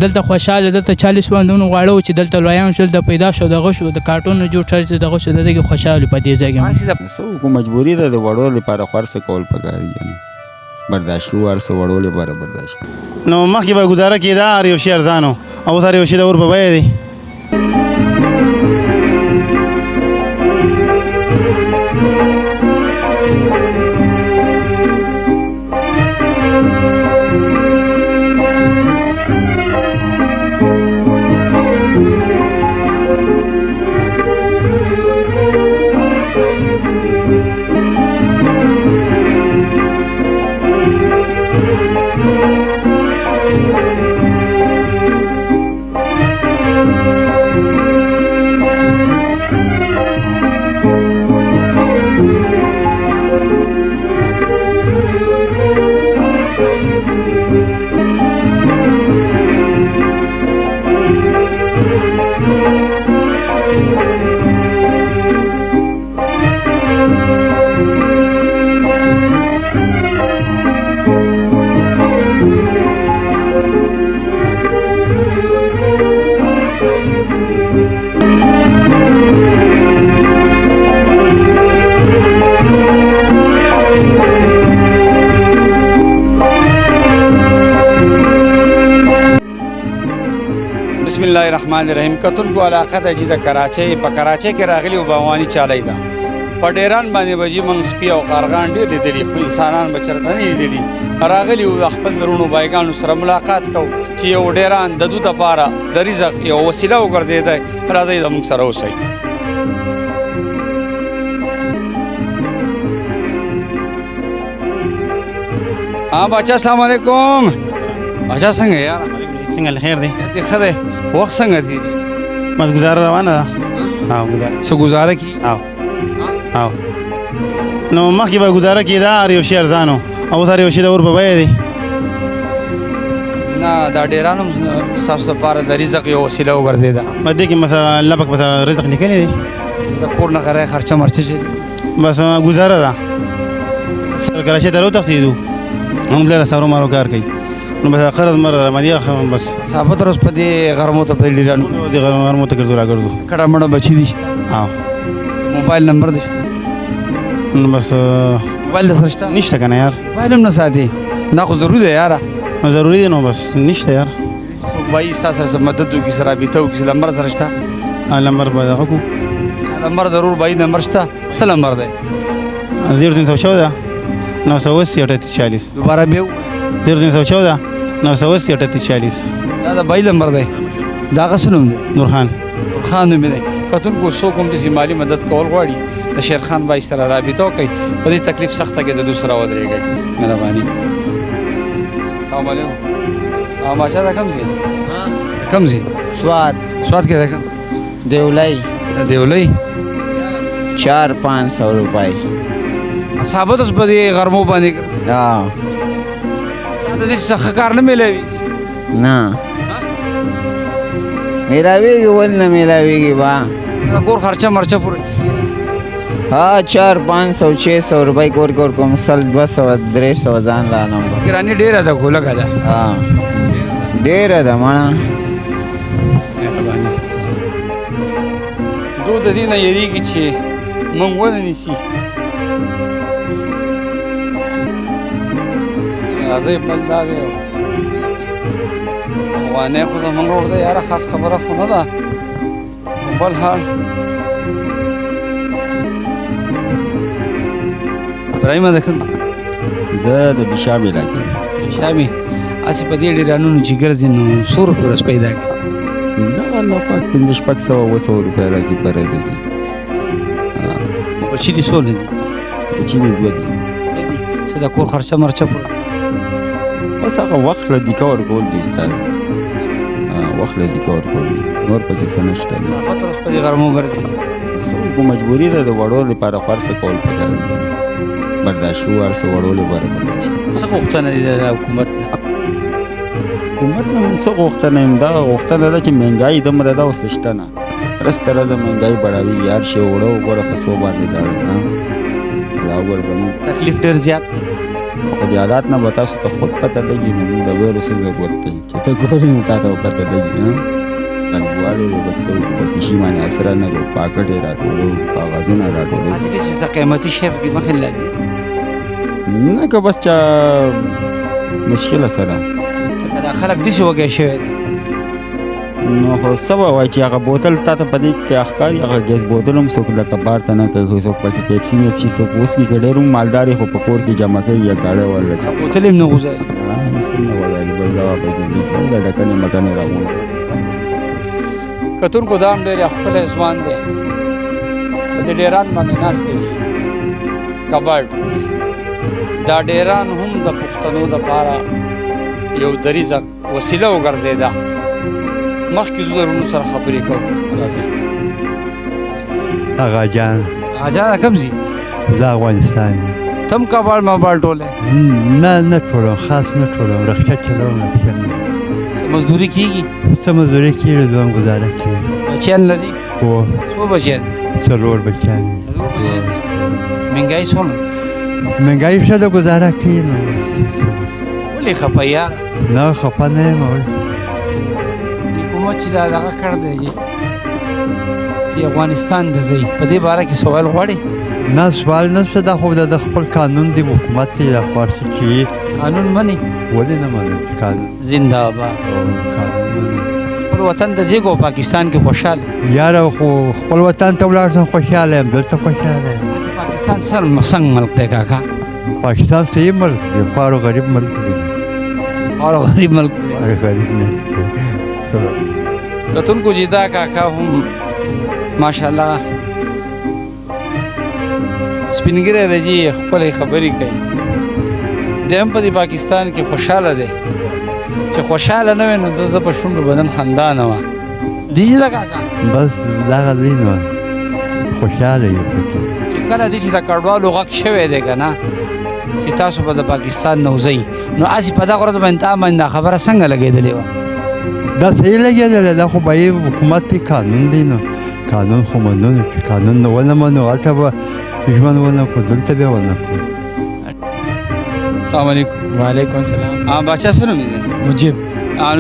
دلته خوشاله دلته 40 پوندونو غواړو چې دلته لویان شول د پیدا شو دغه شو د کارټون جوړ شو دغه شو دغه خوشاله په دې ځای کې سو کو مجبوری ده د وړو لپاره خرڅ کول پکاري برداشت ورسه وړو لپاره برداشت نو مخکې به ګزاره کېده یو شی ارزانو او سره یو شی د اور په بیه دی بسم الله الرحمن الرحیم کتونکو علاقه ته چې د کراچۍ په کراچۍ کې راغلي او باغواني چالۍ ده په ډیران باندې به چې موږ سپي او کارغان ډېر لیدلي خو انسانان به چېرته نه لیدلي راغلي او د خپل درونو بایګانو سره ملاقات کوو چې یو ډیران د دوی دپاره د رزق یو وسیله وګرځېدی راځئ زموږ سره اوسئ باچا السلام علیکم باچا څنګه یاره څنګه خیر دی دې ښه دی وخت څنګه تېرېږي بس ګزاره روانه ده څه ګزاره کي او نو مخکې به ګزاره کېده هر یو شي ارزانو او اوس هر یو شي د اور په بیه دی نه دا ډېران هم ستاسو دپاره د رزق یو وسیله وګرځېده په دې کې مثلا الله پاک به رزق لیکلی دی د کور نه غره خرچه مرچه چې دی بس ګزاره ده کراچۍ ته راوتښتېدو موږ لره سارو مارو کار کوي نو بس قرض مره رمادي بس ثابت روز په دې غرمو ته په ډیرانو دې غرمو ته ګرځو راګرځو کډه مړه بچی دي ها موبایل نمبر دې نو بس موبایل سره شته نشته کنه یار موبایل هم نه ساتي نه خو ضروري دی یار ضروري دی نو بس نشته یار وای تاسو سره مدد وکي سره بیته وکي نمبر سره شته نمبر به دغه کو نمبر ضرور بای نمبر شته څه نمبر دی 0314 980 دوباره به 0314 980 38 دا د بای نمبر دی دا څه نوم دی نورخان نوم دی کتونکو څوک هم چې مالي مدد کول غواړي د شیرخان بای سره رابطه وکړي په دې تکلیف سخته کې د دوی سره ودرېږئ مهرباني السلام علیکم باچا دا کوم ځای سوات کې دا کوم دیولۍ 400-500 روپۍ ثابت اوس په دې غرمو باندې د دې څخه کار نه میلاوي نه میلاویږي ول نه میلاویږي با د کور خرچه مرچه پوره 400-500-600 روپۍ کور کوم 200-300 ځان لا نمبر ګراني ډېره ده خو لږه ده ډېره ده مړه دوی د دې نه یېرېږي چې موږ ونه نیسي راځئ بل دا دی افغانۍ خو زموږ ورور دی یاره خاص خبره خو نه ده خو بل حال ابراهیم ده کوم زه د بشام علاقې بشامي هسې په دې ډېرانونو چې ګرځي نو څو روپۍ ورځ پیدا کړي دا الله پاک 500-600 روپۍ راکړي په ورځ کې بچي دي څونه دي بچي مې 2 دي څه د کور خرچه مرچه پوره بس هغه وخت له دیکه ورکول دي استاد وخت له دیکه ورکول دي نور پکې څه نشته ثابت روز په دې غرمو ګرځي څه کو مجبوری ده د وړو لپاره خرڅ کول پکاري برداشت ورسه وړو لپاره برداشت څه غوښتنه دي د حکومت نه حکومت نه څه غوښتنه یم دا غوښتنه ده چې مهنګایي دومره ده اوس شته نه رسته راځه مهنګایي بړاوي یار شی وړو وګوره په څو باندې لاړل دا وګوره زموږ تکلیف ډېر زیات دی خو دې حالات نه به تاسو ته خود پته لګي نو موږ د ویلو څه ضرورت دی چې ته ګورې نو تا ته به پته لګي غریبوالی دی بس څه وکړو بس شي باندې اسره نه کړو پاکټ یې راټولو کاغذونه راټولو هسې داسې څه قیمتي شی پکې مخې لازم نه که بس چا مشکله سره لکه دا خلک داسې وږی شوی دی نو خو څه به وایي چې هغه بوتل تا ته په دې کې ښکاري هغه ګیس بوتل هم څوک لکه بار ته نه کوي څوک پکې پیپسي میپسي څوک وسکي که ډېر هم مالدار یې خو په کور کې جمع کوي یا ګاډی ورله چا بوتل هم نه غوځوي څنګه وایي بل دوا پکې دي د ډکنې مکنې راغونډ کتونکو دا هم ډېر ښکلی ځوان دی په دې ډیران باندې ناست دی کباړ دا ډیران هم د پښتنو دپاره یو دریزه وسیله وګرځېده مخکې زه درونو سره خبرې کوم راځئ آغا جان اجازه کوم ځي زه افغانستان یم تم کباړ مباړ ټولی نه ټولم خاص نه ټولم رخصت چلوم رخصت نه مزدوري کېږي څه مزدوري کېږي دویم ګزاره کېږي بچیان لري هو څو بچیان څلور بچیان دي څلور بچیان دي مهنګایي څومره مهنګایي ښه ده ګزاره کوي نو ولې خفه یاره نه خفه نه یم حکومت چې دا دغه کړ دی چې افغانستان ته ځئ په دې باره کې سوال غواړي نه سوال نشته دا خو د خپل قانون دی حکومت یې دا خو هر څه چې قانون مني ولې نه منم قانون زنده باد قانون منم خپل وطن ته ځې کو پاکستان کې خوشحاله یاره خو خپل وطن ته ولاړ شم خوشحاله یم دلته خوشحاله یم داسې پاکستان څنګه ملک دی کاکا پاکستان صحیح ملک دی خوار و غریب ملک دی خوار و غریب ملک دی غریب نه کتونکو چې دا کاکا هم ماشاءالله سپینګیری دی چې خپلې خبرې کوي دی هم په دې پاکستان کې خوشحاله دی چې خوشحاله نه وي نو د په شونډو بدن خندا نه وه داسې ده کاکا بس دغه دی نو خوشحاله یو پکې چې کله داسې د کډوالو غږ شوی دی که نه چې تاسو به د پاکستان نه وځئ نو هسې په دغه ورځ باندې تا باندې دا خبره څنګه لګېدلې وه دا صحیح لګېدلی دا خو به یې حکومت کې قانون دی نو قانون خو منو چې قانون نه ونه منو هلته به ژوند ونه کړو دلته بیا ونه کړو السلام علیکم وعلیکم السلام باچا څه نوم دی مجيب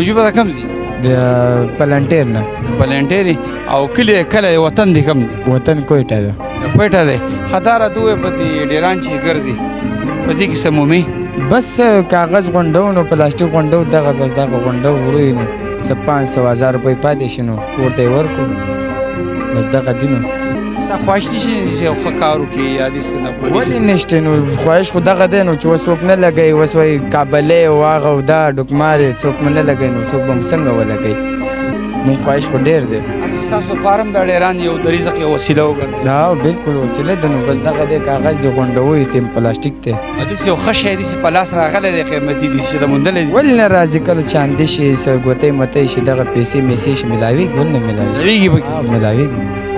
نجیب دا کوم ځي د پلانټیر نه پلانټیر او کله وطن دی کوم دی وطن کویټه ده کویټه دی خطاره دوی په دې ډیران چې ګرځي په دې کې سمومي بس کاغذ غونډو نو پلاستیک غونډو دغه بس دغه غونډو وړو نو 500,000 روپۍ پاتې شنو کور ته ورکو بس دغه دینو ستا خواهش نشي چې ښه کار وکړي یا داسې نه ولې نشته نو خواهش خو دغه دی نو چې اوس څوک نه لګوي اوس وایي کابلۍ او هغه او دا ډوکمارې څوک مو نه لګوي نو څوک به مو څنګه ولګوي مونږ خواهش خو ډېر دی ستاسو لپاره هم دا ډیران یو د رزق یو وسیله وګرځي دا بالکل وسیله ده نو بس دغه دی کاغذ دی غونډوي تیم پلاستیک دی داسې یو ښه شی داسې په لاس راغلی دی قیمتي داسې چې د موندلی دی ولې نه راځي کله چاندي شي څه ګوتۍ متۍ شي دغه پیسې میسې شي ملاویږي ولې نه ملاویږي لویږي پکې ملاویږي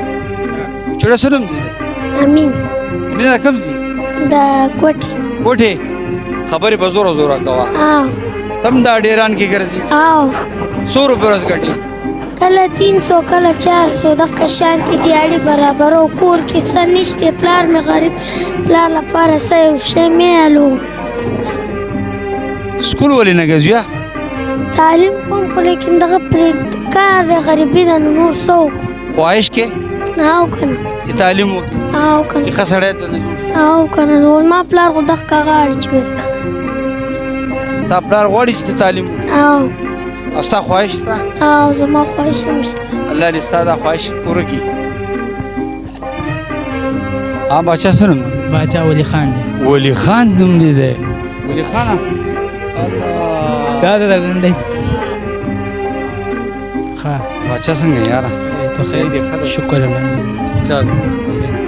چوړه څه نوم دی امین مینه دا کوم ځي د کوټې کوټې خبرې په زوره زوره کوه او تم دا ډیران کې ګرځي او 100 روپۍ ورځ ګټي کله 300 کله 400 دغه شانتي دیاړي برابرو کور کې څه نشته پلار مې غریب پلار لپاره څه یو شی میالو سکول ولې نه ګرځي تعلیم کوم خو لیکن دغه پرې کار د غریبي د نور څوک خواهش کې او کنه چې تعلیم وکړي او کنه چې ښه سړی ته نه جوړ شي او کنه نو ما پلار خو دغه کاغاړي چې ستا پلار غواړي چې ته تعلیم وکړي او او ستا خواهش شته او زما خواهش هم شته الله دې ستا دا خواهش پوره کړي باچا څه نوم دی باچا ولی خان دی ولی خان نوم دی دی ولی خان دا د ډنډۍ ښه باچا څنګه یاره ته خیر شکر الله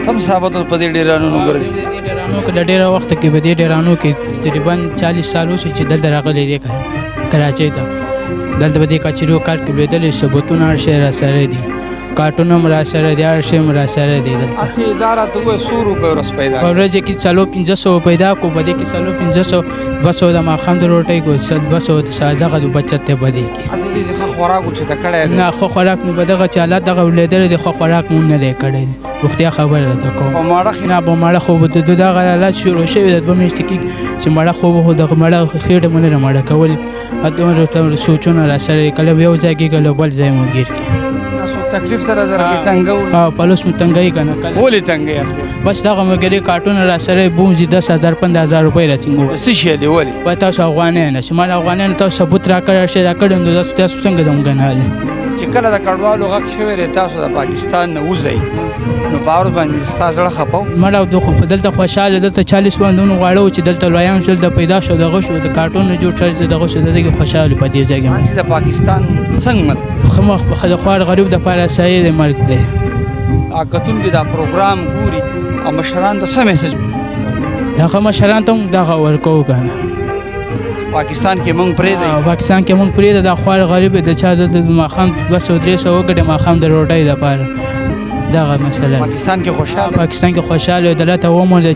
کم صحابه ته په دې ډیرانو ګرځي ډیرانو کې د ډیره وخت کې به دې ډیرانو کې تقریبا 40 سال وشي چې دلته راغلي دی کراچۍ ته دلته به دې کچریو کار کې لیدلې ثبوتونه هر شی را سره دي کارټون هم راسره دی هر شی هم راسره دی دلته اسې دا راته ووایه څو روپۍ ورځ پیدا په ورځ کې 400-500 پیدا کو په دې کې 400-500 200 د ماښام د روټۍ کو 200 د دغه د بچت ته په دې کې اسې وایي ښه خوراک و چې ته کړی دی نه ښه خوراک نو به دغه چې حالات دغه ولیدلی دی ښه خوراک مو نه دی کړی دی روغتیا خبره راته کوم په ماړه خې نه په مړه خو به د دغه حالات شروع شوي د 2 میاشتې کې چې مړه خو به خو دغه مړه خېټه مو نه مړه کول دومره سوچونه راسره کله به یو ځای کې کله بل ځای مو ګیر کې نه څوک تکلیف سره درکې تنګول پلوس مو تنګی که نه کله ولې تنګی اخر بس دغه مګرې کارټونه راسره بومځي 10,000-15,000 روپۍ راټینګول څه شی دی ولې په تاسو افغانیان شي ما د افغانیانو تاسو ثبوت راکړی شي راکړی نو تاسو څنګه زموږ نه حالې چې کله د کډوالو غږ شوی دی تاسو د پاکستان نه وځئ نو په هغه باندې ستا زړه خفه و مړه خو دلته خوشحاله دلته 40 پوندونو غواړو چې دلته لویان شول د پیدا شو دغه شو د کارټون نه جوړ شوی دغه شو دغه خوشحاله په دې ځای کې هسې د پاکستان څنګه ملک خمخ د خوار غریب د پاره صحیح د مرګ دی کتونکي دا پروګرام ګوري او مشران ته څه میسج دغه مشران ته هم دغه ورکوو که نه پاکستان کې مونږ پرېږدئ پاکستان کې مونږ پرېږده دا خوار غریب د چا د ماښام 200-300 وګټې ماښام د روټۍ دپاره دغه مسله پاکستان کې خوشاله پاکستان کې خوشاله دلته ومو د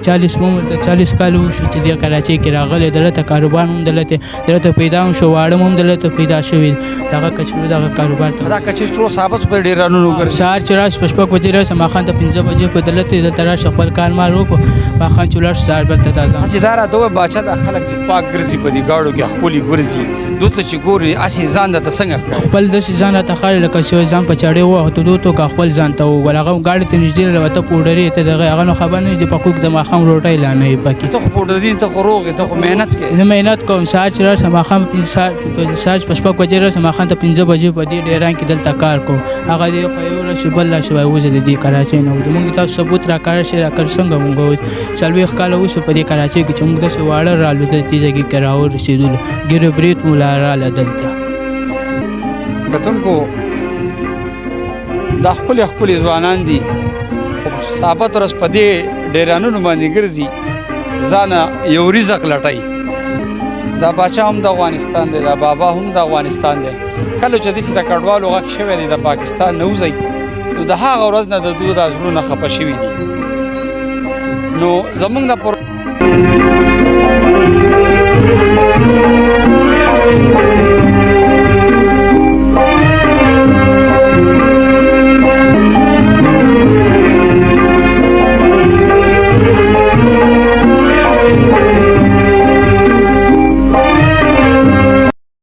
40 کال وشو چې د کراچۍ کې راغلی دلته کاروبار هم دلته پیدا هم شو واړه هم دلته پیدا شوي دغه کچرو دغه کاروبار ته دا کچرو ثابت په ډیرانونو ګرځي سهار چې راشي په 6 بجې راشي ماښام ته 5 بجې په دلته راشي خپل کار مار وکړو ماښام چې ولاړ شو سهار بلته تازه هسې دا راته ووایه باچا دا خلک چې پاک ګرځي په دې ګاډو کې ښکلي ګرځي دوی ته چې ګوري هسې ځان درته څنګه خپل داسې ځان راته ښکاري لکه چې ځان په چاړې ووهتو دوی ته خپل ځان ته وویل هغه ګاډي ته نږدې راوته پوډرې ته دغه هغه نو خبر نه چې په کوک د ماښام روټۍ لا نه وي پکې ته خو پوډرین ته خو روغ ته خو محنت کوې زه محنت کوم سهار چې راشم ماښام سهار په 6 بجې راشم ماښام ته 5 بجې په دې ډیران کې دلته کار کوم هغه دې خو یو راشي بل راشي وایي وزه د دې کراچۍ نه وځو موږ تاسو ثبوت راکړی شي راکړ څنګه موږ وایو 40 کاله وشو په دې کراچۍ کې چې موږ داسې واړه رالو د دې ځای کې راورسېدلو ګیرو برید مو لا راله دلته کتونکو دا ښکلي ځوانان دي خو په ثابت ورځ په دې ډیرانونو باندې ګرځي ځانه یو رزق لټوي دا باچا هم د افغانستان دی دا بابا هم د افغانستان دی کله چې داسې د کډوالو غږ شوی دی د پاکستان نه وځئ نو د هغه ورځ نه د دوی دا زړونه خفه شوي دي نو زموږ د